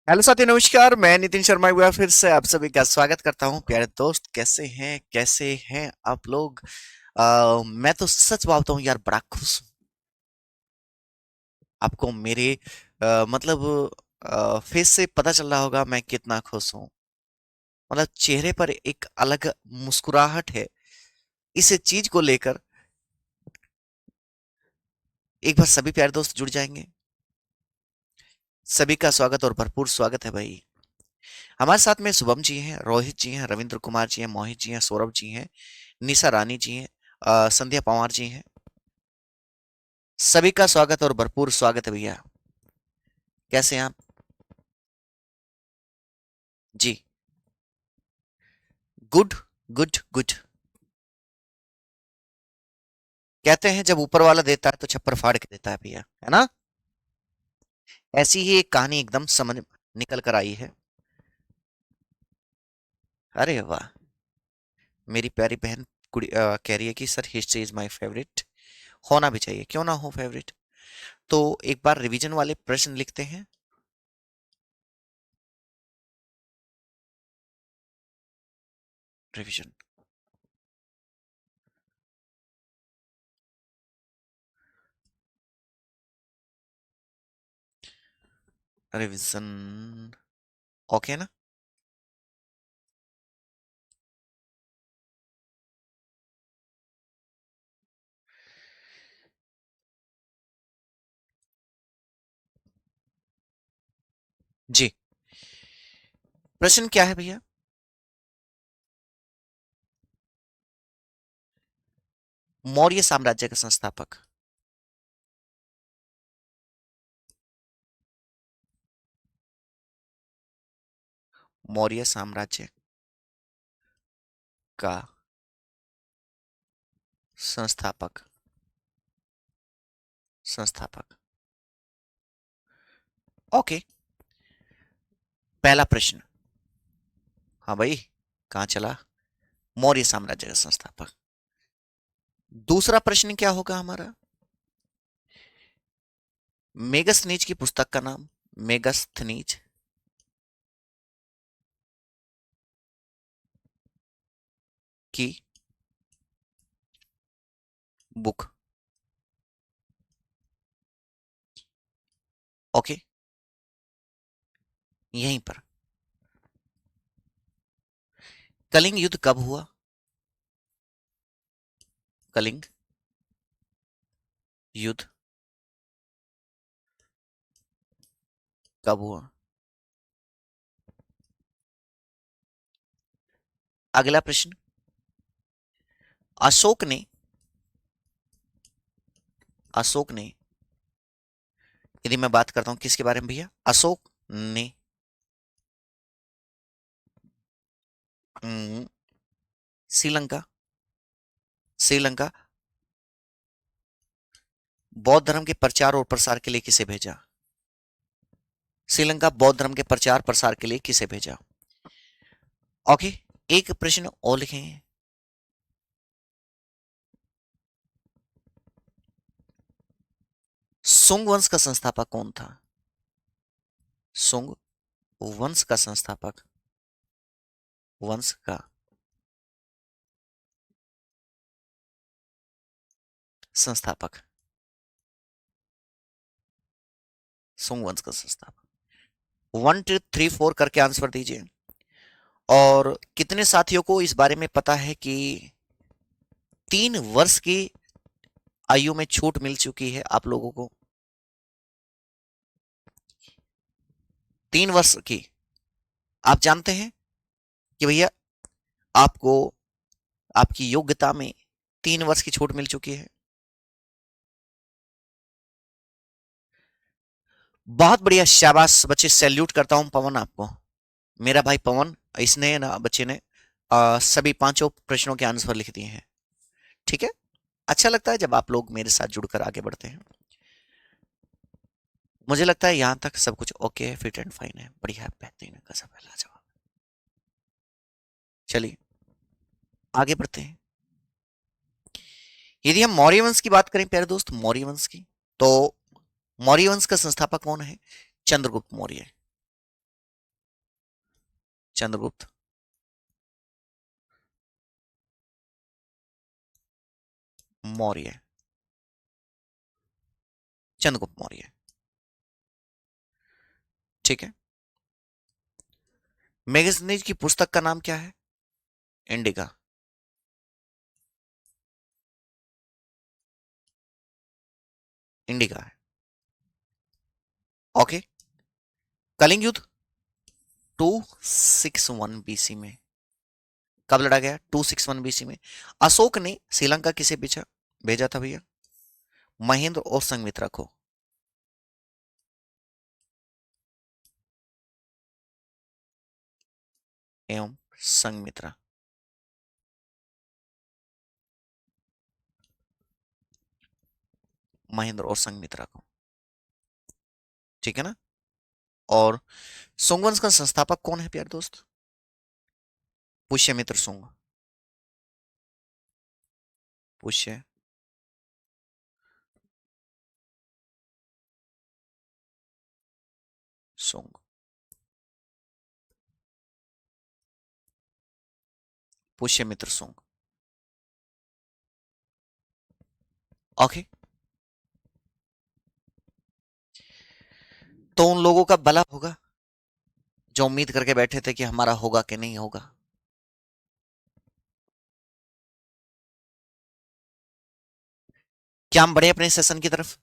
Hello साथी, नमस्कार। मैं नितिन शर्मा एक बार फिर से आप सभी का स्वागत करता हूं। प्यारे दोस्त, कैसे हैं आप लोग? मैं तो सच बोलता हूं यार, बड़ा खुश हूं। आपको मेरे मतलब फेस से पता चल रहा होगा मैं कितना खुश हूं। मतलब चेहरे पर एक अलग मुस्कुराहट है इस चीज को लेकर। एक बार सभी प्यारे दोस्त जुड़ जाएंगे। सभी का स्वागत और भरपूर स्वागत है भाई। हमारे साथ में शुभम जी हैं, रोहित जी हैं, रविंद्र कुमार जी हैं, मोहित जी हैं, सौरभ जी हैं, निशा रानी जी हैं, संध्या पवार जी हैं। सभी का स्वागत और भरपूर स्वागत है भैया। कैसे हैं आप? जी। Good, good, good. कहते हैं जब ऊपर वाला देता है तो छप्पर फाड़ के देता है भैया, है ना? ऐसी ही एक कहानी एकदम समझ निकल कर आई है। अरे वाह! मेरी प्यारी बहन कह रही है कि sir history is my favourite. होना भी चाहिए, क्यों ना हो फेवरेट। तो एक बार रिवीजन वाले प्रश्न लिखते हैं। Revision, revision. ओके ना? जी। प्रश्न क्या है भैया? मौर्य साम्राज्य का संस्थापक। मौर्य साम्राज्य का संस्थापक। संस्थापक। ओके। पहला प्रश्न। हाँ भाई, कहाँ चला? मौर्य साम्राज्य का संस्थापक। दूसरा प्रश्न क्या होगा हमारा? मेगस्थनीज की पुस्तक का नाम। मेगस्थनीज की बुक। ओके। यहीं पर। कलिंग युद्ध कब हुआ? कलिंग युद्ध कब हुआ? अगला प्रश्न। अशोक ने अशोक ने यदि मैं बात करता हूं किसके बारे में भैया? अशोक ने हम्म, श्रीलंका श्रीलंका बौद्ध धर्म के प्रचार और प्रसार के लिए किसे भेजा? श्रीलंका बौद्ध धर्म के प्रचार प्रसार के लिए किसे भेजा? ओके। एक प्रश्न और लिखें। सुंग वंश का संस्थापक कौन था? सुंग वंश का वंश का संस्थापक। सुंग वंश का संस्थापक। 1 2 3 4 करके आंसर दीजिए। और कितने साथियों को इस बारे में पता है कि 3 वर्ष की आयु में छूट मिल चुकी है आप लोगों को? 3 वर्ष की। आप जानते हैं कि भैया आपको आपकी योग्यता में 3 वर्ष की छूट मिल चुकी है। बहुत बढ़िया, शाबाश बच्चे, सैल्यूट करता हूं पवन आपको। मेरा भाई पवन, इसने ना बच्चे ने सभी पांचों प्रश्नों के आंसर लिख दिए हैं। ठीक है। अच्छा लगता है जब आप लोग मेरे साथ जुड़कर आगे बढ़ते हैं। मुझे लगता है यहां तक सब कुछ ओके है, फिट एंड फाइन है, बढ़िया है, बेहतरीन है, गजब है, लाजवाब। चलिए आगे बढ़ते हैं। यदि हम मौर्य वंश की बात करें प्यारे दोस्त, मौर्य वंश की, तो मौर्य वंश का संस्थापक कौन है? चंद्रगुप्त मौर्य। चंद्रगुप्त, मौर्य, चंद्रगुप्त मौर्य। ठीक है। मैगनीज की पुस्तक का नाम क्या है? इंडिका। इंडिका है। ओके। कलिंग युद्ध 261 बीसी में कब लड़ा गया? 261 बीसी में। अशोक ने श्रीलंका किसे भेजा भेजा था भैया? महेंद्र और संघमित्रा को। एवं संघमित्रा। महेंद्र और संघमित्रा को। ठीक है ना? और सोंगवंश का संस्थापक कौन है प्यारे दोस्त? पुष्यमित्र सुंग। पुष्य सुंग। पुष्यमित्र सुंग। ओके। तो उन लोगों का भला होगा जो उम्मीद करके बैठे थे कि हमारा होगा कि नहीं होगा। क्या हम बढ़े अपने सेशन की तरफ?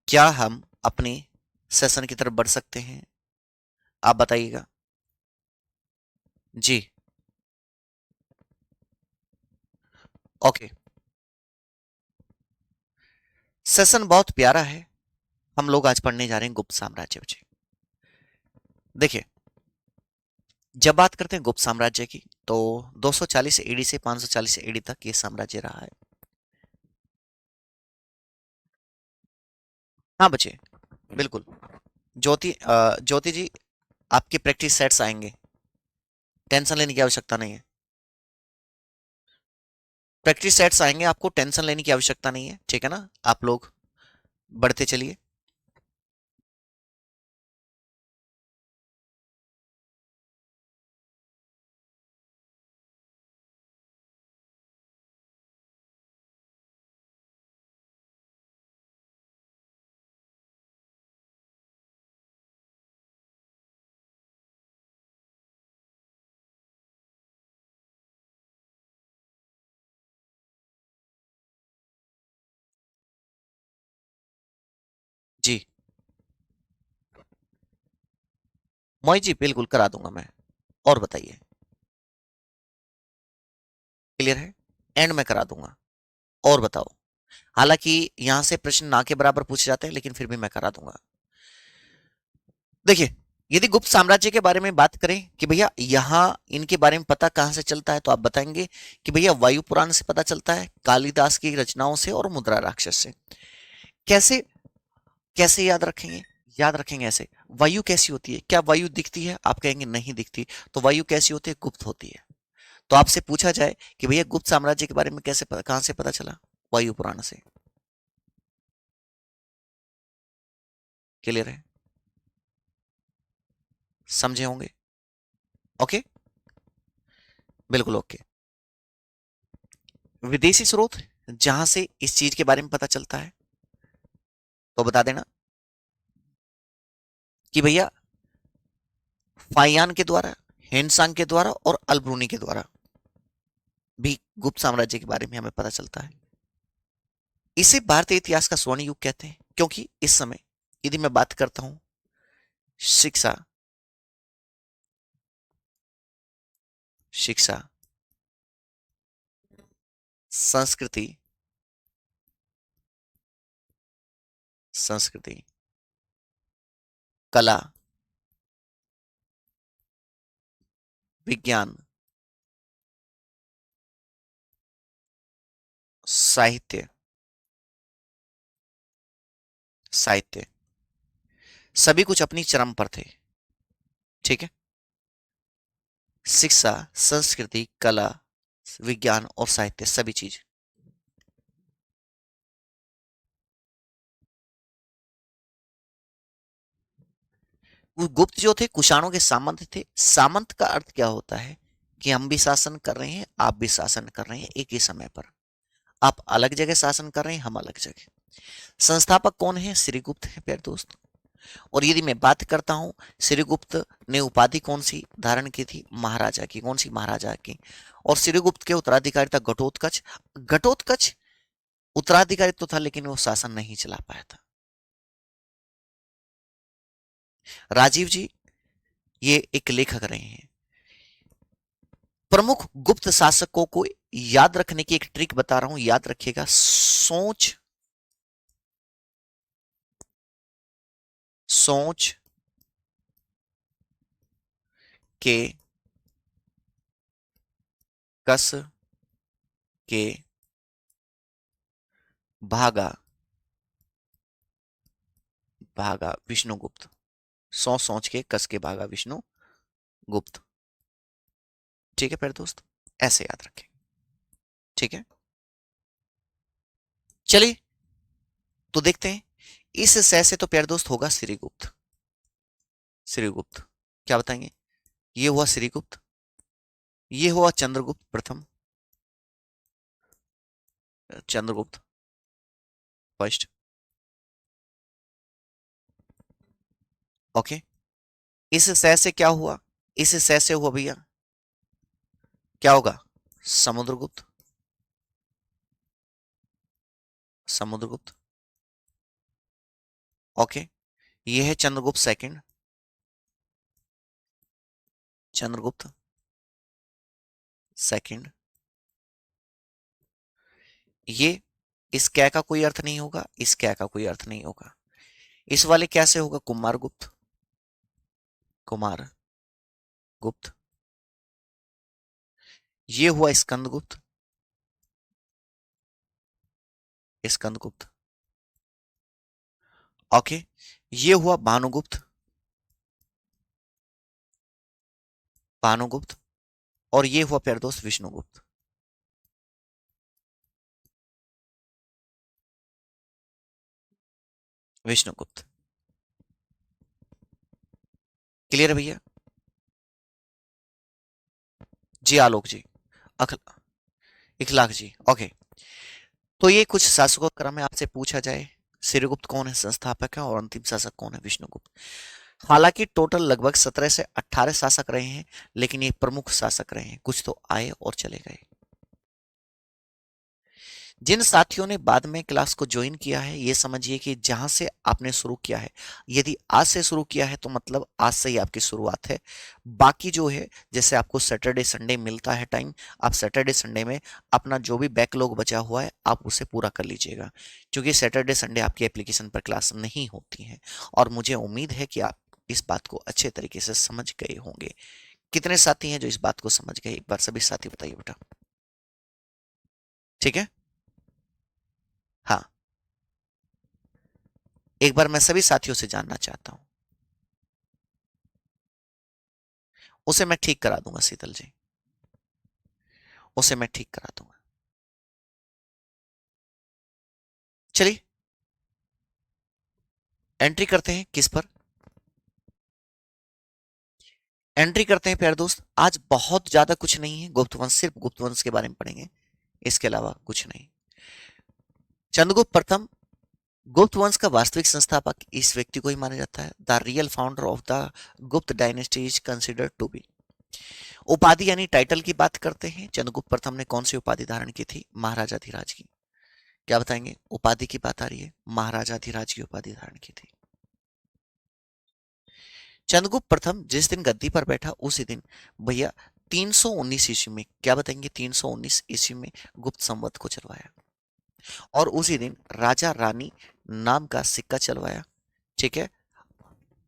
क्या हम अपने सेशन की तरफ बढ़ सकते हैं? आप बताइएगा। जी। ओके। सेशन बहुत प्यारा है। हम लोग आज पढ़ने जा रहे हैं गुप्त साम्राज्य। देखिए, जब बात करते हैं गुप्त साम्राज्य की तो 240 एडी से 540 एडी तक ये साम्राज्य रहा है। हाँ बच्चे, बिल्कुल। ज्योति जी, आपके प्रैक्टिस सेट्स आएंगे, टेंशन लेने की आवश्यकता नहीं है। प्रैक्टिस सेट्स आएंगे, आपको टेंशन लेने की आवश्यकता नहीं है। ठीक है ना? आप लोग बढ़ते चलिए। जी, मोहित जी बिल्कुल करा दूंगा मैं। और बताइए, क्लियर है? एंड में करा दूंगा। और बताओ। हालांकि यहां से प्रश्न ना के बराबर पूछे जाते हैं, लेकिन फिर भी मैं करा दूंगा। देखिए, यदि गुप्त साम्राज्य के बारे में बात करें कि भैया यहां इनके बारे में पता कहां से चलता है, तो आप बताएंगे कि भैया वायु पुराण से पता चलता है, कालिदास की रचनाओं से और मुद्रा राक्षस से। कैसे? कैसे याद रखेंगे? याद रखेंगे ऐसे। वायु कैसी होती है? क्या वायु दिखती है? आप कहेंगे नहीं दिखती। तो वायु कैसी होती है? गुप्त होती है। तो आपसे पूछा जाए कि भैया गुप्त साम्राज्य के बारे में कैसे कहां से पता चला? वायु पुराण से। क्लियर है? समझे होंगे। ओके। बिल्कुल ओके। विदेशी स्रोत जहां से इस चीज के बारे में पता चलता है, तो बता देना कि भैया फाइयान के द्वारा, हेनसांग के द्वारा और अल्ब्रूनी के द्वारा भी गुप्त साम्राज्य के बारे में हमें पता चलता है। इसे भारतीय इतिहास का स्वर्ण युग कहते हैं, क्योंकि इस समय यदि मैं बात करता हूं शिक्षा, शिक्षा, संस्कृति, संस्कृति, कला, विज्ञान, साहित्य, साहित्य, सभी कुछ अपनी चरम पर थे। ठीक है? शिक्षा, संस्कृति, कला, विज्ञान और साहित्य, सभी चीज। वो गुप्त जो थे कुषाणों के सामंत थे। सामंत का अर्थ क्या होता है कि हम भी शासन कर रहे हैं, आप भी शासन कर रहे हैं एक ही समय पर। आप अलग जगह शासन कर रहे हैं, हम अलग जगह। संस्थापक कौन है? श्रीगुप्त है प्यारे दोस्त। और यदि मैं बात करता हूं, श्रीगुप्त ने उपाधि कौन सी धारण की थी? महाराजा की। कौन सी? महाराजा की। और श्रीगुप्त के उत्तराधिकारी था घटोत्कच। घटोत्कच उत्तराधिकारी तो था, लेकिन वो शासन नहीं चला पाया था। राजीव जी ये एक लेखक रहे हैं। प्रमुख गुप्त शासकों को याद रखने की एक ट्रिक बता रहा हूं, याद रखिएगा। सोच, सोच के, कस के, भागा, भागा विष्णुगुप्त। सोच सोच के, कस के, भागा विष्णु गुप्त। ठीक है प्यारे दोस्त, ऐसे याद रखें। ठीक है, चलिए तो देखते हैं। इस सह से तो प्यारे दोस्त होगा श्रीगुप्त। श्रीगुप्त क्या बताएंगे? ये हुआ श्रीगुप्त, ये हुआ चंद्रगुप्त प्रथम, चंद्रगुप्त फर्स्ट। ओके, इस सह से क्या हुआ? इस सह से हुआ भैया, क्या होगा? समुद्रगुप्त, समुद्रगुप्त। ओके, ये है चंद्रगुप्त सेकंड, चंद्रगुप्त सेकंड। ये इस कै का कोई अर्थ नहीं होगा, इस कै का कोई अर्थ नहीं होगा। इस वाले कैसे होगा? कुमार गुप्त, कुमार गुप्त। ये हुआ स्कंदगुप्त, स्कंदगुप्त। ओके, ये हुआ भानुगुप्त, भानुगुप्त। और ये हुआ प्यारे दोस्त विष्णुगुप्त, विष्णुगुप्त। क्लियर है भैया? जी आलोक जी, अखल इखलाक जी। ओके, तो ये कुछ शासकों का क्रम है। आपसे पूछा जाए श्रीगुप्त कौन है? संस्थापक है। और अंतिम शासक कौन है? विष्णुगुप्त। हालांकि टोटल लगभग 17 से 18 शासक रहे हैं, लेकिन ये प्रमुख शासक रहे हैं। कुछ तो आए और चले गए। जिन साथियों ने बाद में क्लास को ज्वाइन किया है, ये समझिए कि जहां से आपने शुरू किया है, यदि आज से शुरू किया है तो मतलब आज से ही आपकी शुरुआत है। बाकी जो है, जैसे आपको सैटरडे संडे मिलता है टाइम, आप सैटरडे संडे में अपना जो भी बैकलॉग बचा हुआ है आप उसे पूरा कर लीजिएगा, क्योंकि सैटरडे संडे आपकी एप्लीकेशन पर क्लास नहीं होती है। और मुझे उम्मीद है कि आप इस बात को अच्छे तरीके से समझ गए होंगे। कितने साथी हैं जो इस बात को समझ गए? एक बार सभी साथी बताइए बेटा। ठीक है, हाँ, एक बार मैं सभी साथियों से जानना चाहता हूं। उसे मैं ठीक करा दूंगा शीतल जी, उसे मैं ठीक करा दूंगा। चलिए एंट्री करते हैं किस पर? एंट्री करते हैं प्यारे दोस्त। आज बहुत ज्यादा कुछ नहीं है, गुप्त वंश, सिर्फ गुप्त वंश के बारे में पढ़ेंगे, इसके अलावा कुछ नहीं। चंद्रगुप्त प्रथम गुप्त वंश का वास्तविक संस्थापक इस व्यक्ति को ही माना जाता है। The real founder of the Gupta dynasty is considered to be. उपाधि यानी टाइटल की बात करते हैं, चंद्रगुप्त प्रथम ने कौन सी उपाधि धारण की थी? महाराजाधिराज की। क्या बताएंगे? उपाधि की बात आ रही है, महाराजाधिराज की उपाधि धारण की थी। चंद्रगुप्त प्रथम जिस दिन गद्दी पर बैठा उसी दिन भैया 319 ईस्वी में, क्या बताएंगे, 319 ईस्वी में गुप्त संवत को चलवाया। और उसी दिन राजा रानी नाम का सिक्का चलवाया। ठीक है,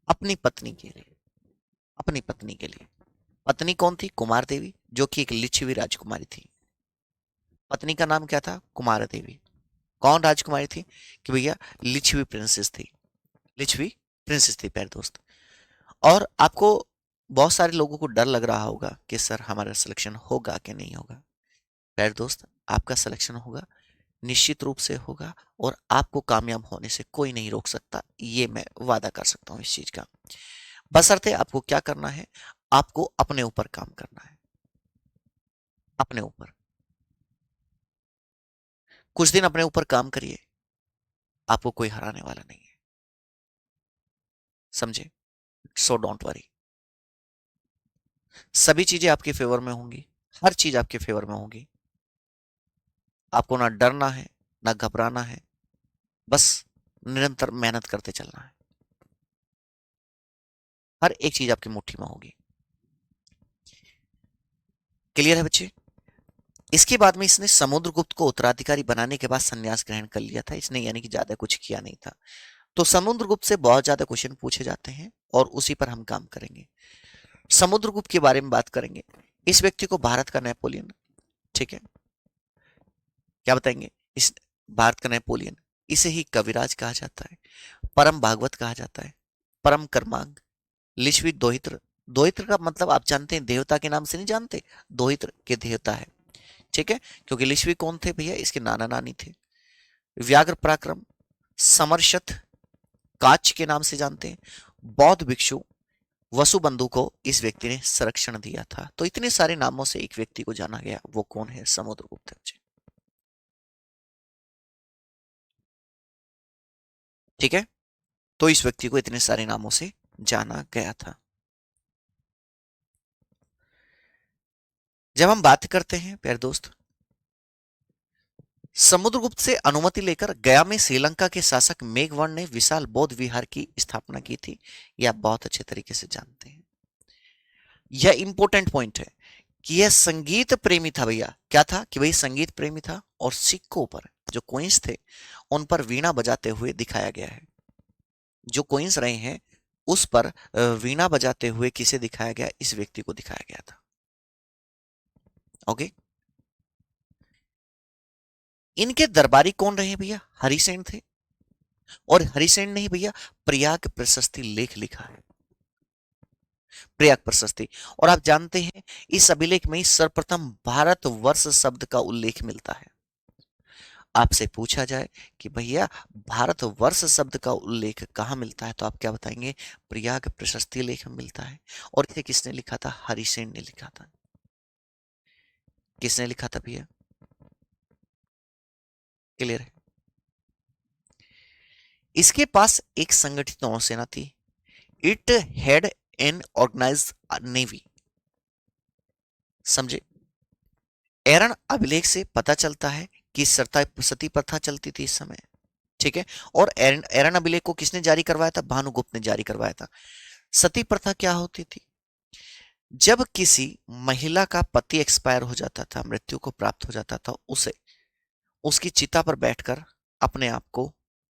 अपनी पत्नी के लिए, अपनी पत्नी के लिए। पत्नी कौन थी? कुमार देवी, जो कि एक लिच्छवी राजकुमारी थी। पत्नी का नाम क्या था? कुमार देवी। कौन राजकुमारी थी? कि भैया लिच्छवी प्रिंसेस थी, लिच्छवी प्रिंसेस थी प्यारे दोस्त। और आपको बहुत सारे लोगों को डर लग रहा होगा कि सर हमारा सिलेक्शन होगा कि नहीं होगा। प्यारे दोस्त, आपका सिलेक्शन होगा, निश्चित रूप से होगा। और आपको कामयाब होने से कोई नहीं रोक सकता, ये मैं वादा कर सकता हूँ इस चीज का। बशर्ते आपको क्या करना है, आपको अपने ऊपर काम करना है, अपने ऊपर। कुछ दिन अपने ऊपर काम करिए, आपको कोई हराने वाला नहीं है, समझे? सो डोंट वरी, सभी चीजें आपके फेवर में होंगी, हर चीज आपके फेवर में होगी। आपको ना डरना है, ना घबराना है, बस निरंतर मेहनत करते चलना है, हर एक चीज आपकी मुट्ठी में होगी। क्लियर है बच्चे? इसके बाद में इसने समुद्रगुप्त को उत्तराधिकारी बनाने के बाद संन्यास ग्रहण कर लिया था इसने, यानी कि ज्यादा कुछ किया नहीं था। तो समुद्रगुप्त से बहुत ज्यादा क्वेश्चन पूछे जाते हैं और उसी पर हम काम करेंगे। समुद्रगुप्त के बारे में बात करेंगे। इस व्यक्ति को भारत का नेपोलियन, ठीक है, क्या बताएंगे? इस भारत का नेपोलियन, इसे ही कविराज कहा जाता है, परम भागवत कहा जाता है, परम कर्मांग, लिच्छवी दोहित्र। दोहित्र का मतलब आप जानते हैं, देवता के नाम से नहीं जानते, दोहित्र के देवता है, ठीक है। क्योंकि लिच्छवी कौन थे भैया? इसके नाना नानी थे। व्याघ्र पराक्रम, समरशत, काच के नाम से जानते हैं। बौद्ध भिक्षु वसुबंधु को इस व्यक्ति ने संरक्षण दिया था। तो इतने सारे नामों से एक व्यक्ति को जाना गया, वो कौन है? समुद्रगुप्त। ठीक है, तो इस व्यक्ति को इतने सारे नामों से जाना गया था। जब हम बात करते हैं प्यारे दोस्त, समुद्रगुप्त से अनुमति लेकर गया में श्रीलंका के शासक मेघवर्ण ने विशाल बौद्ध विहार की स्थापना की थी। यह आप बहुत अच्छे तरीके से जानते हैं। यह इंपॉर्टेंट पॉइंट है कि यह संगीत प्रेमी था भैया। क्या था कि भाई संगीत प्रेमी था, और सिक्कों पर जो कोइंस थे उन पर वीणा बजाते हुए दिखाया गया है। जो कोइंस रहे हैं उस पर वीणा बजाते हुए किसे दिखाया गया? इस व्यक्ति को दिखाया गया था। ओके, इनके दरबारी कौन रहे भैया? हरिसेन थे। और हरिसेन ने ही भैया प्रयाग प्रशस्ति लेख लिखा है, प्रयाग प्रशस्ति। और आप जानते हैं इस अभिलेख में ही सर्वप्रथम भारतवर्ष शब्द का उल्लेख मिलता है। आपसे पूछा जाए कि भैया भारतवर्ष शब्द का उल्लेख कहाँ मिलता है, तो आप क्या बताएंगे? प्रयाग प्रशस्ति लेख में मिलता है। और इसे किसने लिखा था? हरिसेन ने लिखा था। किसने लिखा था भैया? क्लियर है? इसके पास एक संगठित नौसेना थी। It had an organized navy. समझे? एरन अभिलेख से पता चलता है कि सती प्रथा चलती थी इस समय, ठीक है। और एरन एरन अभिलेख को किसने जारी करवाया था? भानुगुप्त ने जारी करवाया था। सती प्रथा क्या होती थी? जब किसी महिला का पति एक्सपायर हो जाता था, मृत्यु को प्राप्त हो जाता था, उसे उसकी चिता पर बैठकर अपने आप को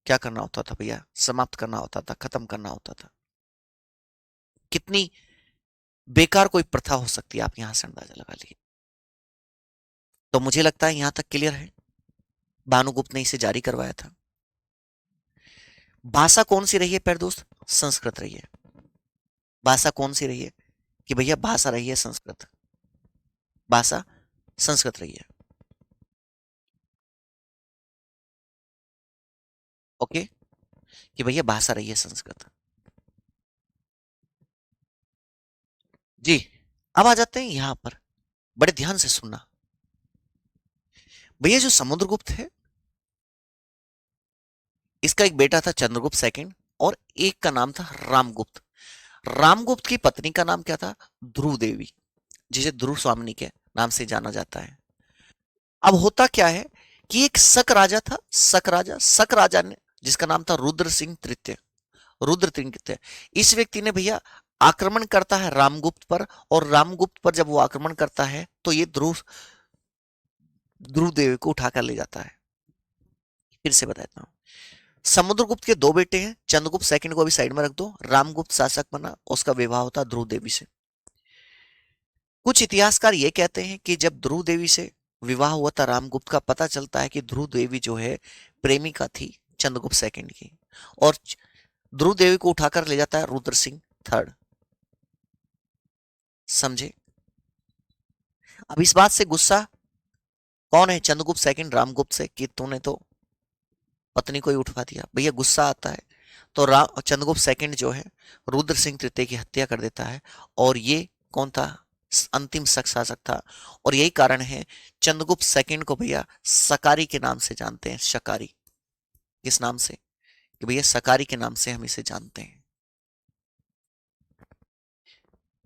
क्या करना होता था भैया? समाप्त करना होता था, खत्म करना होता था। कितनी बेकार कोई प्रथा हो सकती है, आप यहां से अंदाजा लगा लीजिए। तो मुझे लगता है यहां तक क्लियर है। भानुगुप्त ने इसे जारी करवाया था। भाषा कौन सी रही है प्यारे दोस्त? संस्कृत रही है। भाषा कौन सी रही है? कि भैया भाषा रही है संस्कृत, भाषा संस्कृत रही है। ओके, कि भैया भाषा रही है संस्कृत। जी, अब आ जाते हैं यहां पर, बड़े ध्यान से सुनना भैया। जो समुद्रगुप्त है, इसका एक बेटा था चंद्रगुप्त सेकंड, और एक का नाम था रामगुप्त। रामगुप्त की पत्नी का नाम क्या था? ध्रुव देवी, जिसे ध्रुव स्वामिनी के नाम से जाना जाता है। अब होता क्या है कि एक शक राजा ने, जिसका नाम था रुद्र सिंह तृतीय, रुद्र तृतीय, इस व्यक्ति ने भैया आक्रमण करता है रामगुप्त पर। और रामगुप्त पर जब वो आक्रमण करता है तो ये ध्रुव ध्रुव देवी को उठाकर ले जाता है। फिर से बताता हूँ। समुद्रगुप्त के दो बेटे हैं, चंद्रगुप्त सेकंड को अभी साइड में रख दो। रामगुप्त शासक बना, उसका विवाह होता ध्रुव देवी से। कुछ इतिहासकार ये कहते हैं कि जब ध्रुव देवी से विवाह हुआ था रामगुप्त का, पता चलता है कि ध्रुव देवी जो है प्रेमिका थी चंद्रगुप्त सेकंड की, और ध्रुव देवी को उठाकर ले जाता है रुद्र सिंह थर्ड। समझे? अब इस बात से गुस्सा कौन है? चंद्रगुप्त सेकंड रामगुप्त से, कि तूने तो पत्नी को ही उठवा दिया। भैया गुस्सा आता है तो चंद्रगुप्त सेकंड जो है रुद्र सिंह तृतीय की हत्या कर देता है, और ये कौन था? अंतिम शख्स शासक था। और यही कारण है चंद्रगुप्त सेकंड को भैया सकारी के नाम से जानते हैं। शकारी, किस नाम से? कि भैया सकारी के नाम से हम इसे जानते हैं।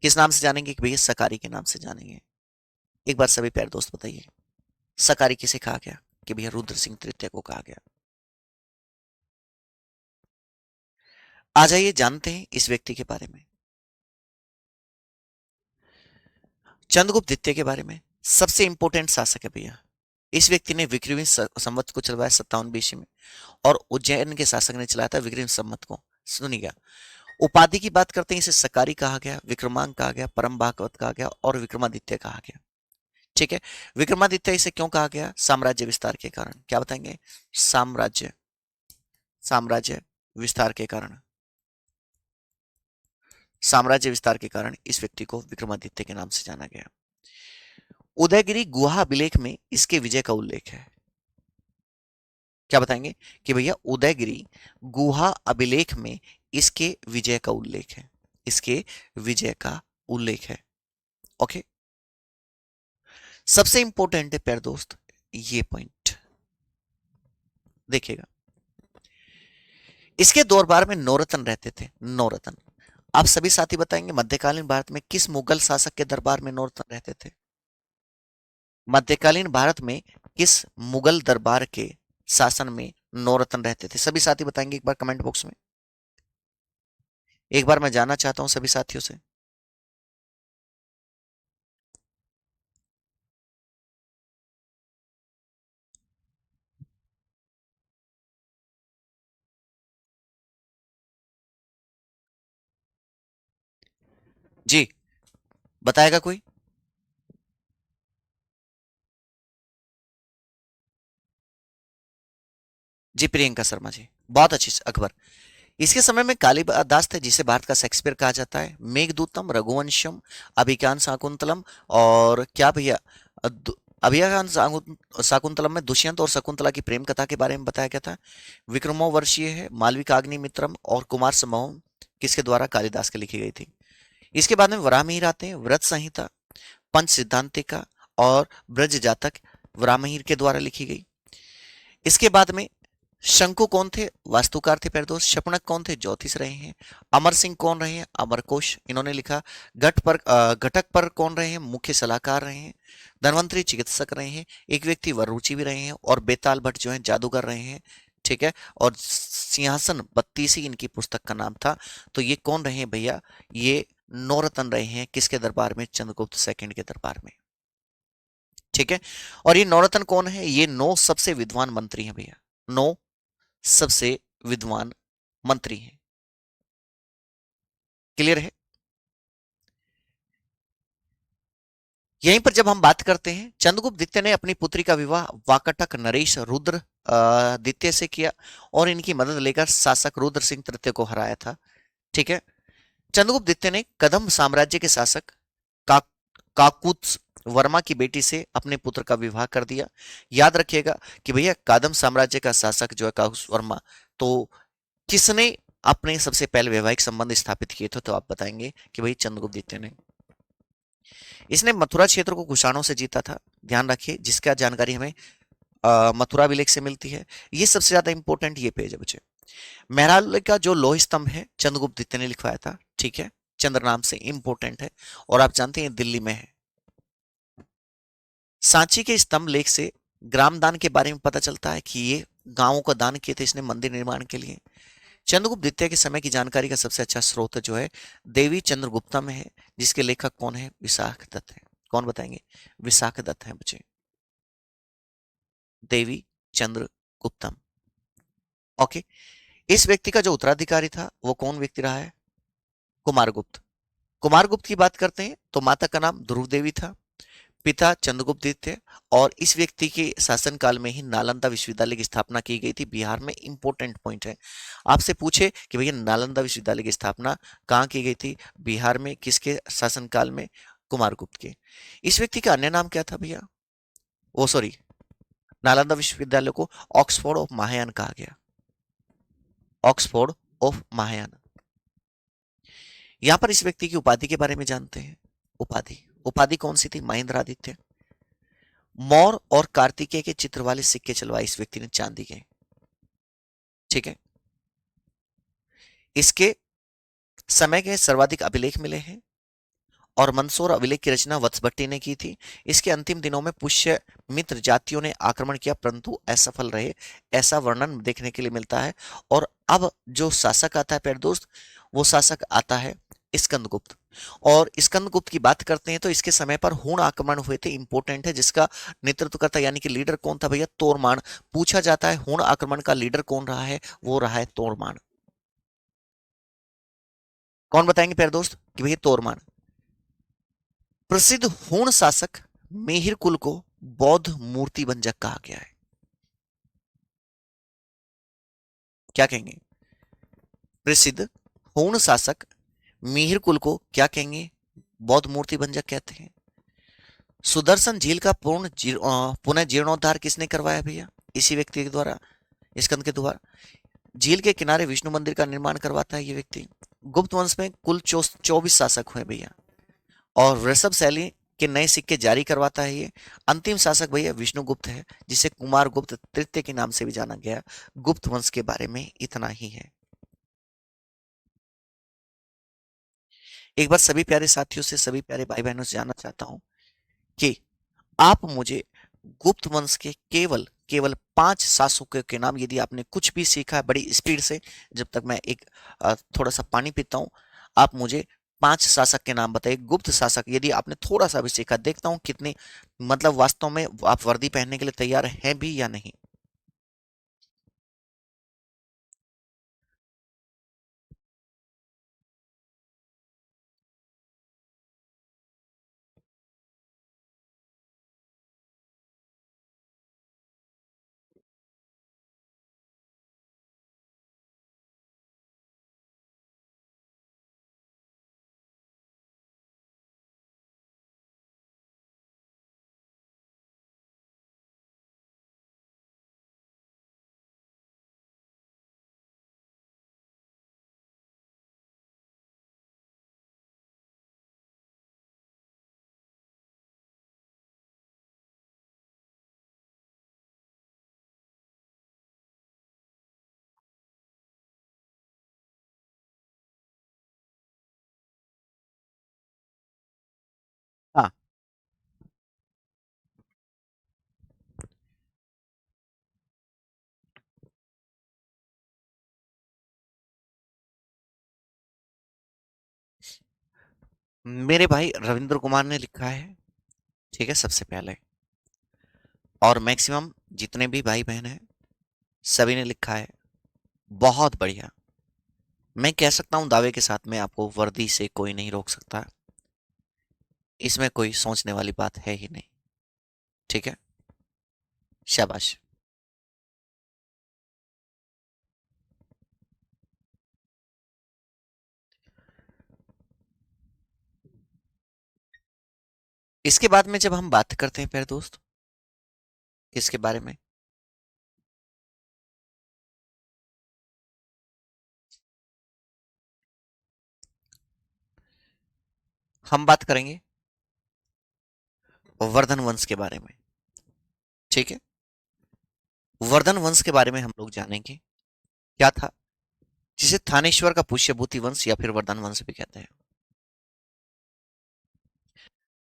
किस नाम से जानेंगे? कि भैया सकारी के नाम से जानेंगे। एक बार सभी प्यारे दोस्त बताइए, सकारी किसे कहा गया? कि भैया रुद्र सिंह तृतीय को कहा गया। आ जाइए जानते हैं इस व्यक्ति के बारे में, चंद्रगुप्त द्वितीय के बारे में। सबसे इंपॉर्टेंट शासक है भैया। इस व्यक्ति ने विक्रमी संवत को चलवाया 57 बीसी में, और उज्जैन के शासक ने चलाया था विक्रम संवत को। सुनिएगा, उपाधि की बात करते हैं, इसे सकारी कहा गया, विक्रमांक कहा गया, परम भागवत कहा गया, और विक्रमादित्य कहा गया। ठीक है, विक्रमादित्य इसे क्यों कहा गया? साम्राज्य विस्तार के कारण। क्या बताएंगे? साम्राज्य, साम्राज्य विस्तार के कारण, साम्राज्य विस्तार के कारण इस व्यक्ति को विक्रमादित्य के नाम से जाना गया। उदयगिरी गुहा अभिलेख में इसके विजय का उल्लेख है। क्या बताएंगे? कि भैया उदयगिरी गुहा अभिलेख में इसके विजय का उल्लेख है, इसके विजय का उल्लेख है। ओके, सबसे इंपॉर्टेंट है प्यारे दोस्त ये पॉइंट देखिएगा। इसके दरबार में नौरत्न रहते थे। नौरत्न, आप सभी साथी बताएंगे मध्यकालीन भारत में किस मुगल शासक के दरबार में नौरत्न रहते थे? मध्यकालीन भारत में किस मुगल दरबार के शासन में नौरत्न रहते थे? सभी साथी बताएंगे एक बार कमेंट बॉक्स में। एक बार मैं जानना चाहता हूं सभी साथियों से। जी, बताएगा कोई? जी, प्रियंका शर्मा जी, बहुत अच्छी। अकबर, इसके समय में कालिदास थे जिसे भारत का शेक्सपियर कहा जाता है। मेघदूतम, रघुवंशम, अभिज्ञान शाकुंतलम, और क्या भैया अभिज्ञान शाकुंतलम में दुष्यंत और शकुंतला की प्रेम कथा के बारे में बताया गया था। विक्रमोर्वशीय है, मालविकाग्निमित्रम और कुमार संभवम किसके द्वारा? कालिदास के लिखी गई थी। इसके बाद में वराहमिहिर आते हैं, व्रत संहिता, पंच सिद्धांतिका और ब्रज जातक वराहमिहिर के द्वारा लिखी गई। इसके बाद में शंकु कौन थे? वास्तुकार थे प्यारे दोस्त। शपनक कौन थे? ज्योतिष रहे हैं। अमर सिंह कौन रहे हैं? अमरकोश इन्होंने लिखा। घटक पर कौन रहे हैं? मुख्य सलाहकार रहे हैं। धनवंतरी चिकित्सक रहे हैं। एक व्यक्ति वरुचि भी रहे हैं, और बेताल भट्ट जो है जादूगर रहे हैं। ठीक है, और सिंहासन बत्तीसी इनकी पुस्तक का नाम था। तो ये कौन रहे हैं भैया? ये नौरत्न रहे हैं किसके दरबार में? चंद्रगुप्त सेकंड के दरबार में। ठीक है, और ये नौरत्न कौन है? ये 9 सबसे विद्वान मंत्री हैं भैया। 9 सबसे विद्वान मंत्री हैं। क्लियर है? यहीं पर जब हम बात करते हैं, चंद्रगुप्त द्वितीय ने अपनी पुत्री का विवाह वाकटक नरेश रुद्र द्वितीय से किया, और इनकी मदद लेकर शासक रुद्र सिंह तृतीय को हराया था। ठीक है, चंद्रगुप्त द्वितीय ने कदम्ब साम्राज्य के शासक का, काकुत्स वर्मा की बेटी से अपने पुत्र का विवाह कर दिया। याद रखिएगा कि भैया कादम्ब साम्राज्य का शासक जो है काकुत्स वर्मा, तो किसने अपने सबसे पहले वैवाहिक संबंध स्थापित किए थे? तो आप बताएंगे कि भाई चंद्रगुप्त द्वितीय ने। इसने मथुरा क्षेत्र को कुषाणों से जीता था, ध्यान रखिए, जिसका जानकारी हमें मथुरा अभिलेख से मिलती है। ये सबसे ज्यादा इंपॉर्टेंट ये पेज है बच्चे। मेहराल का जो लौह स्तंभ है चंद्रगुप्त द्वितीय ने लिखवाया था। ठीक है, चंद्र नाम से इंपॉर्टेंट है, और आप जानते हैं दिल्ली में है। सांची के स्तंभ लेख से ग्राम दान के बारे में पता चलता है कि ये गांवों का दान किए थे इसने मंदिर निर्माण के लिए। चंद्रगुप्त द्वितीय के समय की जानकारी का सबसे अच्छा स्रोत जो है देवी चंद्रगुप्ता में है, जिसके लेखक कौन है? विशाख दत्त है। कौन बताएंगे? विशाख दत्त है बच्चे। देवी चंद्रगुप्तम। ओके, इस व्यक्ति का जो उत्तराधिकारी था वो कौन व्यक्ति रहा है? कुमारगुप्त। कुमारगुप्त की बात करते हैं तो माता का नाम ध्रुव देवी था, पिता चंद्रगुप्त थे, और इस व्यक्ति के शासनकाल में ही नालंदा विश्वविद्यालय की स्थापना की गई थी। बिहार में इंपॉर्टेंट पॉइंट है, आपसे पूछे कि भैया नालंदा विश्वविद्यालय की स्थापना कहाँ की गई थी? बिहार में। किसके शासनकाल में? कुमारगुप्त के। इस व्यक्ति का अन्य नाम क्या था भैया? ओ सॉरी, नालंदा विश्वविद्यालय को ऑक्सफोर्ड ऑफ महायान कहा गया। Oxford of Mahayana. यहां पर इस व्यक्ति की उपाधि के बारे में जानते हैं। उपाधि उपाधि कौन सी थी? महेंद्रादित्य। मौर्य और कार्तिकेय के चित्र वाले सिक्के चलवाए इस व्यक्ति ने चांदी के। ठीक है। इसके समय के सर्वाधिक अभिलेख मिले हैं और मंदसौर अभिलेख की रचना वत्सभट्टी ने की थी। इसके अंतिम दिनों में पुष्य मित्र जातियों ने आक्रमण किया परंतु असफल रहे, ऐसा वर्णन देखने के लिए मिलता है। और अब जो शासक आता है प्यारे दोस्त, वो शासक आता है स्कंदगुप्त। और स्कंदगुप्त की बात करते हैं तो इसके समय पर हूण आक्रमण हुए थे, इंपॉर्टेंट है, जिसका नेतृत्व करता यानी कि लीडर कौन था भैया? तोरमान। पूछा जाता है हूण आक्रमण का लीडर कौन रहा है? वो रहा है तोरमान। कौन बताएंगे प्यारे दोस्त कि भैया तोरमान। प्रसिद्ध हूण शासक मेहिर कुल को बौद्ध मूर्ति भंजक कहा गया है। क्या कहेंगे? प्रसिद्ध हूण शासक मिहिर कुल को क्या कहेंगे? बौद्ध मूर्ति भंजक कहते हैं। सुदर्शन झील का पुनः जीर्णोद्धार किसने करवाया भैया? इसी व्यक्ति के द्वारा, स्कंद के द्वारा। झील के किनारे विष्णु मंदिर का निर्माण करवाता है ये व्यक्ति। गुप्त वंश में कुल 24 शासक हुए भैया और वृषभ शैली के नए सिक्के जारी करवाता है ये। अंतिम शासक भैया विष्णुगुप्त है, जिसे कुमार गुप्त तृतीय के नाम से भी जाना गया। गुप्त वंश के बारे में इतना ही है। एक बार सभी प्यारे साथियों से, सभी प्यारे भाई बहनों से जानना चाहता हूं कि आप मुझे गुप्त वंश के केवल केवल 5 शासकों के नाम, यदि आपने कुछ भी सीखा है बड़ी स्पीड से, जब तक मैं एक थोड़ा सा पानी पीता हूं, आप मुझे 5 शासक के नाम बताइए, गुप्त शासक, यदि आपने थोड़ा सा भी सीखा। देखता हूं कितने, मतलब वास्तव में आप वर्दी पहनने के लिए तैयार हैं भी या नहीं। हाँ, मेरे भाई रविंद्र कुमार ने लिखा है। ठीक है, सबसे पहले। और मैक्सिमम जितने भी भाई बहन हैं सभी ने लिखा है। बहुत बढ़िया। मैं कह सकता हूं दावे के साथ में, आपको वर्दी से कोई नहीं रोक सकता। इसमें कोई सोचने वाली बात है ही नहीं। ठीक है, शाबाश। इसके बाद में जब हम बात करते हैं प्यारे दोस्त, इसके बारे में हम बात करेंगे वर्धन वंश के बारे में। ठीक है, वर्धन वंश के बारे में हम लोग जानेंगे। क्या था? जिसे थानेश्वर का पुष्यभूति वंश या फिर वर्धन वंश भी कहते हैं।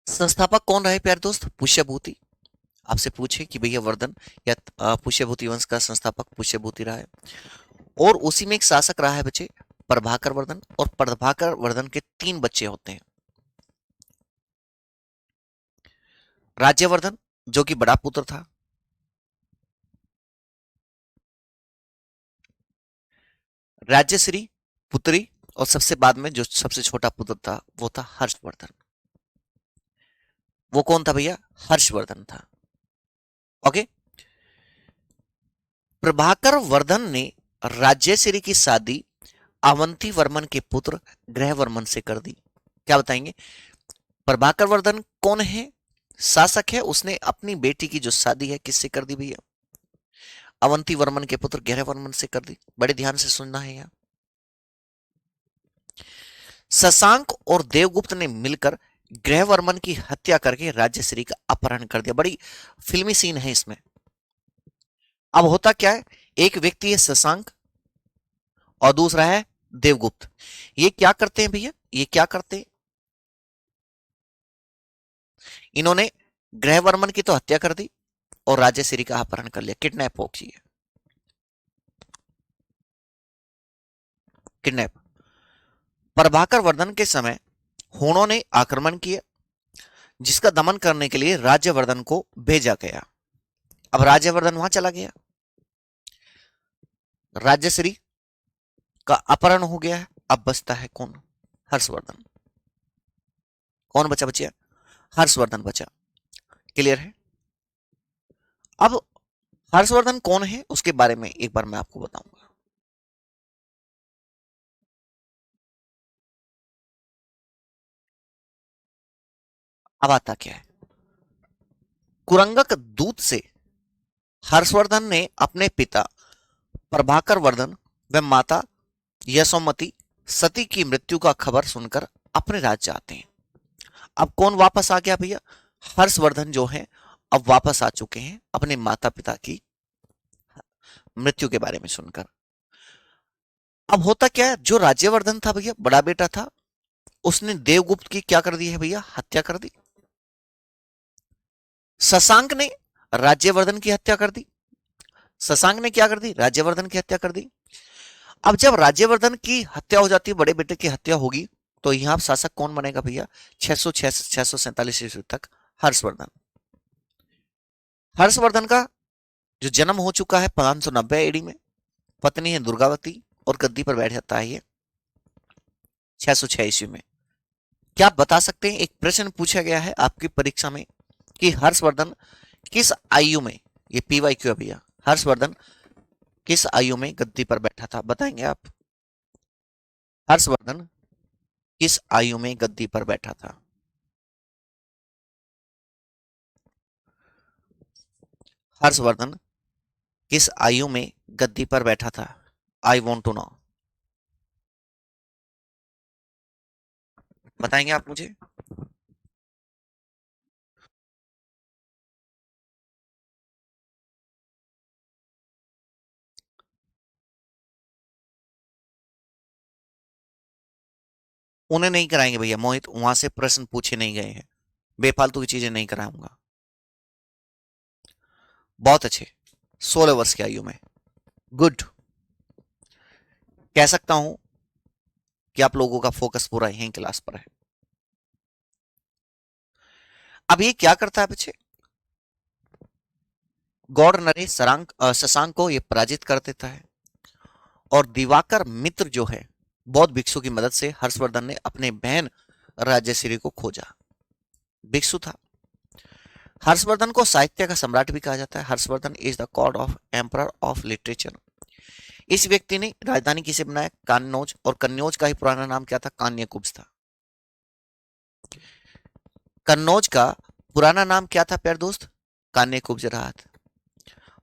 संस्थापक कौन रहे प्यारे दोस्त? पुष्यभूति। आपसे पूछे कि भैया वर्धन या पुष्यभूति वंश का संस्थापक पुष्यभूति रहा है। और उसी में एक शासक रहा है बच्चे, प्रभाकर वर्धन। और प्रभाकर वर्धन के 3 बच्चे होते हैं। राज्यवर्धन, जो कि बड़ा पुत्र था। राज्यश्री पुत्री। और सबसे बाद में जो सबसे छोटा पुत्र था वो था हर्षवर्धन। वो कौन था भैया? हर्षवर्धन था। ओके। प्रभाकर वर्धन ने राज्यश्री की शादी अवंती वर्मन के पुत्र ग्रहवर्मन से कर दी। क्या बताएंगे? प्रभाकर वर्धन कौन है? शासक है। उसने अपनी बेटी की जो शादी है किससे कर दी भैया? अवंती वर्मन के पुत्र ग्रहवर्मन से कर दी। बड़े ध्यान से सुनना है यहाँ। शशांक और देवगुप्त ने मिलकर गृहवर्मन की हत्या करके राज्यश्री का अपहरण कर दिया। बड़ी फिल्मी सीन है इसमें। अब होता क्या है, एक व्यक्ति है शशांक और दूसरा है देवगुप्त। ये क्या करते हैं भैया, ये क्या करते हैं, इन्होंने गृहवर्मन की तो हत्या कर दी और राज्यश्री का अपहरण कर लिया। किडनैप हो गई, किडनैप। प्रभाकर वर्धन के समय हूणों ने आक्रमण किया, जिसका दमन करने के लिए राज्यवर्धन को भेजा गया। अब राज्यवर्धन वहां चला गया, राज्यश्री का अपहरण हो गया है। अब बचता है कौन, हर्षवर्धन। कौन बचा, बचिया हर्षवर्धन बचा। क्लियर है। अब हर्षवर्धन कौन है उसके बारे में एक बार मैं आपको बताऊंगा। अब आता क्या है, कुरंगक दूत से हर्षवर्धन ने अपने पिता प्रभाकर वर्धन व माता यशोमती सती की मृत्यु का खबर सुनकर अपने राज्य आते हैं। अब कौन वापस आ गया भैया, हर्षवर्धन जो है अब वापस आ चुके हैं अपने माता पिता की मृत्यु के बारे में सुनकर। अब होता क्या है, जो राज्यवर्धन था भैया, बड़ा बेटा था, उसने देवगुप्त की क्या कर दी है भैया, हत्या कर दी। शशांक ने राज्यवर्धन की हत्या कर दी। शशांक ने क्या कर दी, राज्यवर्धन की हत्या कर दी। अब जब राज्यवर्धन की हत्या हो जाती है, बड़े बेटे की हत्या होगी, तो यहां शासक कौन बनेगा भैया, 647 ईस्वी तक हर्षवर्धन। हर्षवर्धन का जो जन्म हो चुका है 590 एडी में, पत्नी है दुर्गावती और गद्दी पर बैठ जाता है ये 606 ईस्वी में। क्या आप बता सकते हैं, एक प्रश्न पूछा गया है आपकी परीक्षा में कि हर्षवर्धन किस आयु में, ये पीवाई क्यों है भैया, हर्षवर्धन किस आयु में गद्दी पर बैठा था, बताएंगे आप। हर्षवर्धन किस आयु में गद्दी पर बैठा था, हर्षवर्धन किस आयु में गद्दी पर बैठा था, आई वॉन्ट टू नो, बताएंगे आप मुझे। उन्हें नहीं कराएंगे भैया मोहित, वहां से प्रश्न पूछे नहीं गए हैं, बेफालतू की चीजें नहीं कराऊंगा। बहुत अच्छे, 16 वर्ष की आयु में, गुड। कह सकता हूं कि आप लोगों का फोकस पूरा यहीं क्लास पर है। अब ये क्या करता है बच्चे, गौड़ नरेश शशांक को ये पराजित कर देता है और दिवाकर मित्र जो है बौद्ध भिक्षु की मदद से हर्षवर्धन ने अपने बहन राज्यश्री को खोजा। भिक्षु था। हर्षवर्धन को साहित्य का सम्राट भी कहा जाता है। Harshvardhan is the God of emperor of literature. इस व्यक्ति ने राजधानी किसे बनाया, कन्नौज, और कन्नौज का ही पुराना नाम क्या था, कान्यकुब्ज था। कन्नौज का पुराना नाम क्या था प्यारे दोस्त, कान्यकुब्ज रहा था।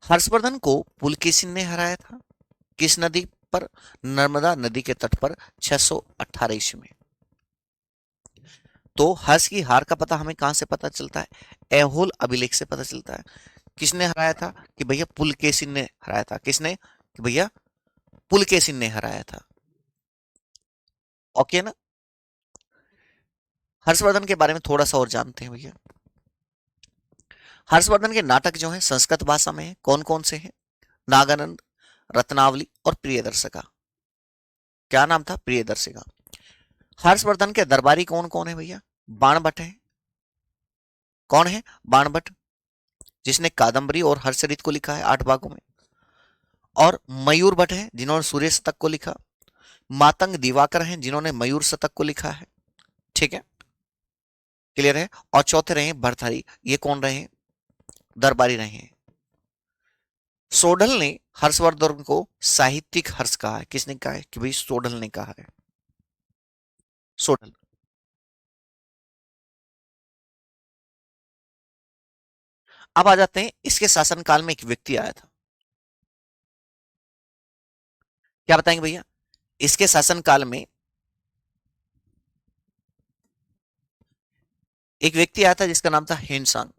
हर्षवर्धन को पुलकेशिन ने हराया था, किस नदी पर, नर्मदा नदी के तट पर 618 ईस्वी में। तो हर्ष की हार का पता हमें कहां से पता चलता है, ऐहोल अभिलेख से पता चलता है। किसने हराया था, कि भैया पुलकेशिन ने हराया था। किसने, कि भैया पुलकेशिन ने हराया था। ओके ना। हर्षवर्धन के बारे में थोड़ा सा और जानते हैं भैया। हर्षवर्धन के नाटक जो हैं संस्कृत भाषा में हैं, कौन कौन से हैं, नागानंद, रत्नावली और प्रियदर्शिका। क्या नाम था, प्रियदर्शिका। हर्षवर्धन के दरबारी कौन कौन है भैया, बाणभट्ट है। कौन है, बाणभट्ट, जिसने कादंबरी और हर्षचरित को लिखा है 8 भागों में। और मयूर भट्ट है जिन्होंने सूर्य शतक को लिखा। मातंग दिवाकर हैं जिन्होंने मयूर शतक को लिखा है। ठीक है, क्लियर है। और चौथे रहे भरथरी, ये कौन रहे, दरबारी रहे। सोढल ने हर्षवर्धन को साहित्यिक हर्ष कहा है। किसने कहा है, कि भाई सोढल ने कहा है, सोढल। अब आ जाते हैं, इसके शासनकाल में एक व्यक्ति आया था। क्या बताएंगे भैया, इसके शासनकाल में एक व्यक्ति आया था जिसका नाम था हिनसांग।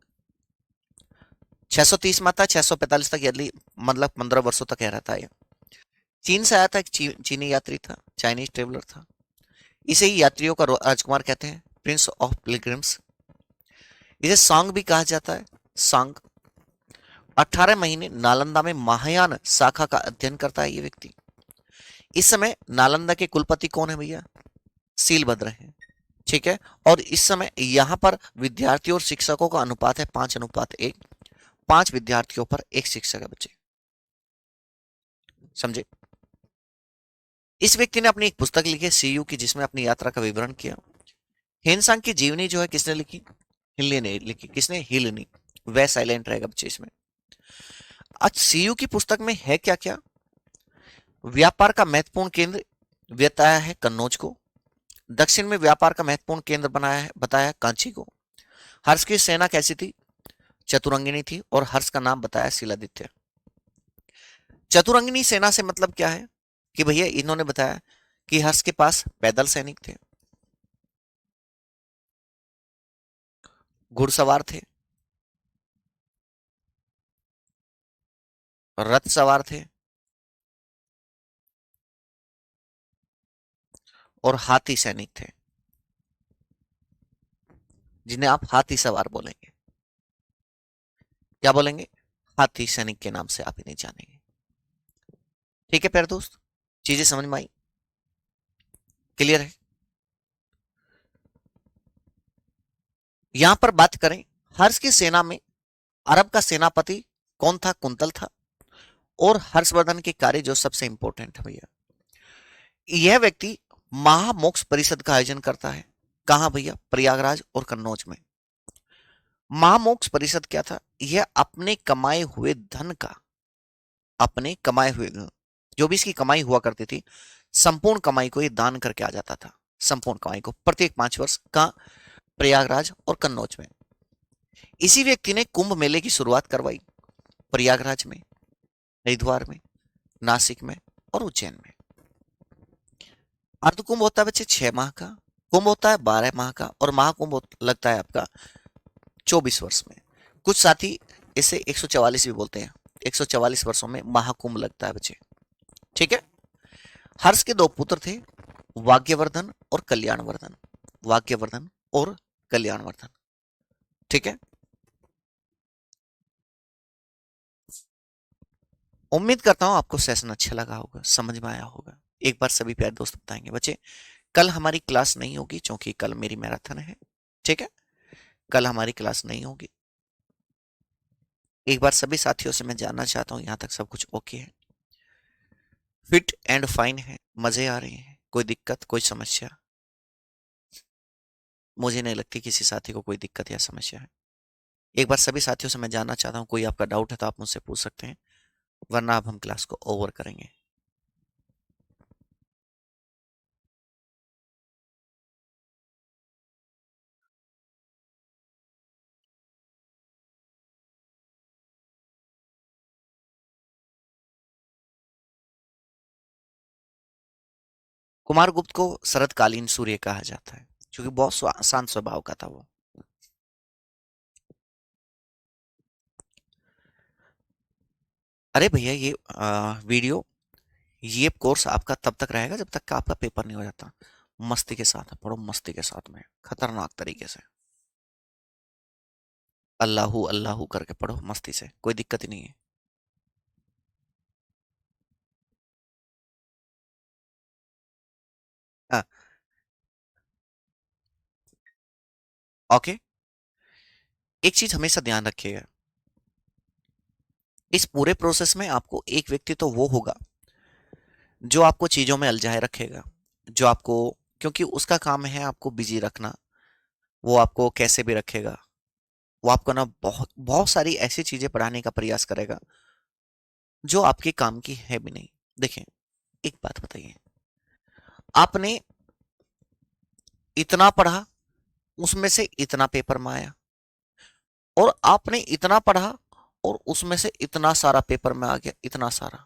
630 में था, 645 तक, यदि मतलब 15 वर्षों तक यह रहता है। चीन से आया था, एक चीनी यात्री था, चाइनीज ट्रेवलर था। इसे ही यात्रियों का राजकुमार कहते हैं, प्रिंस ऑफ पिलग्रिम्स। इसे सांग भी कहा जाता है, सांग। 18 महीने नालंदा में महायान शाखा का अध्ययन करता है ये व्यक्ति। इस समय नालंदा के कुलपति कौन है भैया? सीलभद्र हैं। ठीक है। और इस समय यहां पर विद्यार्थियों और शिक्षकों का अनुपात है 5:1। 5 विद्यार्थियों पर 1 शिक्षक है बच्चे, समझे? इस व्यक्ति ने अपनी एक पुस्तक लिखी है सीयू की, जिसमें अपनी यात्रा का विवरण किया। हेनसांग की जीवनी जो है किसने लिखी? हिलने ने लिखी। किसने? हिल ने। वह साइलेंट रहेगा बच्चे इसमें। आज सीयू की पुस्तक में है क्या क्या? व्यापार का महत्वपूर्ण केंद्र बताया है कन्नौज को। दक्षिण में व्यापार का महत्वपूर्ण केंद्र बनाया है, बताया कांची को। हर्ष की सेना कैसी थी? चतुरंगिनी थी। और हर्ष का नाम बताया शिलादित्य। चतुरंगिनी सेना से मतलब क्या है? कि भैया इन्होंने बताया कि हर्ष के पास पैदल सैनिक थे, घुड़सवार थे, रथ सवार थे, और हाथी सैनिक थे, जिन्हें आप हाथी सवार बोलेंगे। क्या बोलेंगे? हाथी सैनिक के नाम से आप इन्हें जानेंगे। ठीक है प्यारे दोस्त, चीजें समझ में आई? क्लियर है? यहां पर बात करें, हर्ष की सेना में अरब का सेनापति कौन था? कुंतल था। और हर्षवर्धन के कार्य जो सबसे इंपॉर्टेंट है भैया, यह व्यक्ति महामोक्ष परिषद का आयोजन करता है। कहां भैया? प्रयागराज और कन्नौज में। महामोक्ष परिषद क्या था? यह अपने कमाए हुए धन का, अपने कमाए हुए जो भी इसकी कमाई हुआ करती थी, संपूर्ण कमाई को ये दान करके आ जाता था। संपूर्ण कमाई को प्रत्येक 5 वर्ष का, प्रयागराज और कन्नौज में। इसी व्यक्ति ने कुंभ मेले की शुरुआत करवाई, प्रयागराज में, हरिद्वार में, नासिक में और उज्जैन में। अर्धकुंभ होता है बच्चे 6 माह का, कुंभ होता है 12 माह का, और महाकुंभ लगता है आपका 24 वर्ष में। कुछ साथी इसे 144 भी बोलते हैं। 144 वर्षों में महाकुंभ लगता है बच्चे। ठीक है। हर्ष के 2 पुत्र थे, वाग्यवर्धन और कल्याणवर्धन। वाग्यवर्धन और कल्याणवर्धन। ठीक है। उम्मीद करता हूं आपको सेशन अच्छा लगा होगा, समझ में आया होगा। एक बार सभी प्यारे दोस्त बताएंगे बच्चे, कल हमारी क्लास नहीं होगी क्योंकि कल मेरी मैराथन है। ठीक है, कल हमारी क्लास नहीं होगी। एक बार सभी साथियों से मैं जानना चाहता हूं, यहां तक सब कुछ ओके है? फिट एंड फाइन है? मजे आ रहे हैं? कोई दिक्कत, कोई समस्या? मुझे नहीं लगती किसी साथी को कोई दिक्कत या समस्या है। एक बार सभी साथियों से मैं जानना चाहता हूँ, कोई आपका डाउट है तो आप मुझसे पूछ सकते हैं, वरना अब हम क्लास को ओवर करेंगे। कुमारगुप्त को शरतकालीन सूर्य कहा जाता है, क्योंकि बहुत शांत स्वभाव का था वो। अरे भैया ये वीडियो, ये कोर्स आपका तब तक रहेगा जब तक का आपका पेपर नहीं हो जाता। मस्ती के साथ पढ़ो, मस्ती के साथ में, खतरनाक तरीके से अल्लाहू अल्लाहू करके पढ़ो मस्ती से, कोई दिक्कत ही नहीं है। हाँ, ओके। एक चीज हमेशा ध्यान रखिएगा, इस पूरे प्रोसेस में आपको एक व्यक्ति तो वो होगा जो आपको चीजों में अलझाए रखेगा, जो आपको, क्योंकि उसका काम है आपको बिजी रखना, वो आपको कैसे भी रखेगा। वो आपको ना बहुत बहुत सारी ऐसी चीजें पढ़ाने का प्रयास करेगा जो आपके काम की है भी नहीं। देखें, एक बात बताइए, आपने इतना पढ़ा, उसमें से इतना पेपर में आया, और आपने इतना पढ़ा और उसमें से इतना सारा पेपर में आ गया, इतना सारा,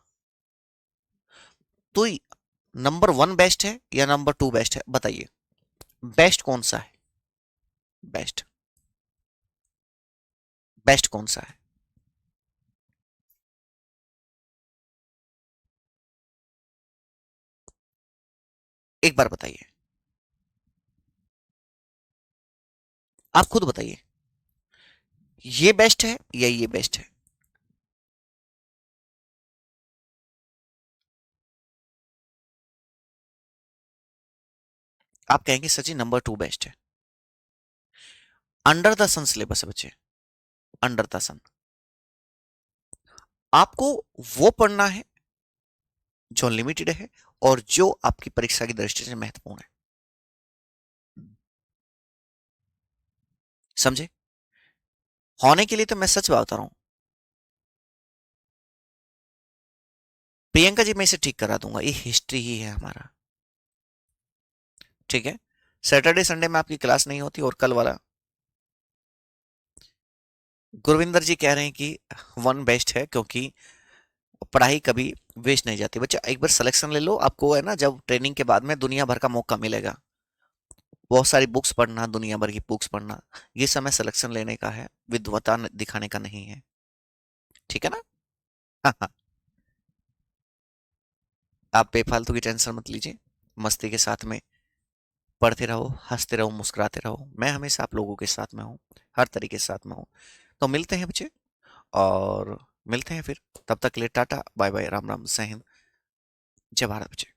तो नंबर 1 बेस्ट है या नंबर 2 बेस्ट है? बताइए, बेस्ट कौन सा है? बेस्ट बेस्ट कौन सा है? एक बार बताइए, आप खुद बताइए, ये बेस्ट है या ये बेस्ट है? आप कहेंगे सचिन नंबर टू बेस्ट है। अंडर द सन सिलेबस है बच्चे, अंडर द सन। आपको वो पढ़ना है जो लिमिटेड है और जो आपकी परीक्षा की दृष्टि से महत्वपूर्ण है। समझे? होने के लिए तो मैं सच बता रहा हूं। प्रियंका जी, मैं इसे ठीक करा दूंगा, ये हिस्ट्री ही है हमारा। ठीक है, सैटरडे संडे में आपकी क्लास नहीं होती, और कल वाला गुरविंदर जी कह रहे हैं कि वन बेस्ट है, क्योंकि पढ़ाई कभी वेस्ट नहीं जाती। बच्चा एक बार सिलेक्शन ले लो, आपको है ना, जब ट्रेनिंग के बाद में दुनिया भर का मौका मिलेगा, बहुत सारी बुक्स पढ़ना, दुनिया भर की बुक्स पढ़ना, ये समय सिलेक्शन लेने का है, विद्वता दिखाने का नहीं है। ठीक है ना? हाँ हाँ, आप बेफालतू की टेंशन मत लीजिए, मस्ती के साथ में पढ़ते रहो, हंसते रहो, मुस्कुराते रहो। मैं हमेशा आप लोगों के साथ में हूँ, हर तरीके के साथ में हूँ। तो मिलते हैं बच्चे, और मिलते हैं फिर। तब तक के लिए टाटा बाय बाय, राम राम, जय हिंद, जय भारत बच्चे।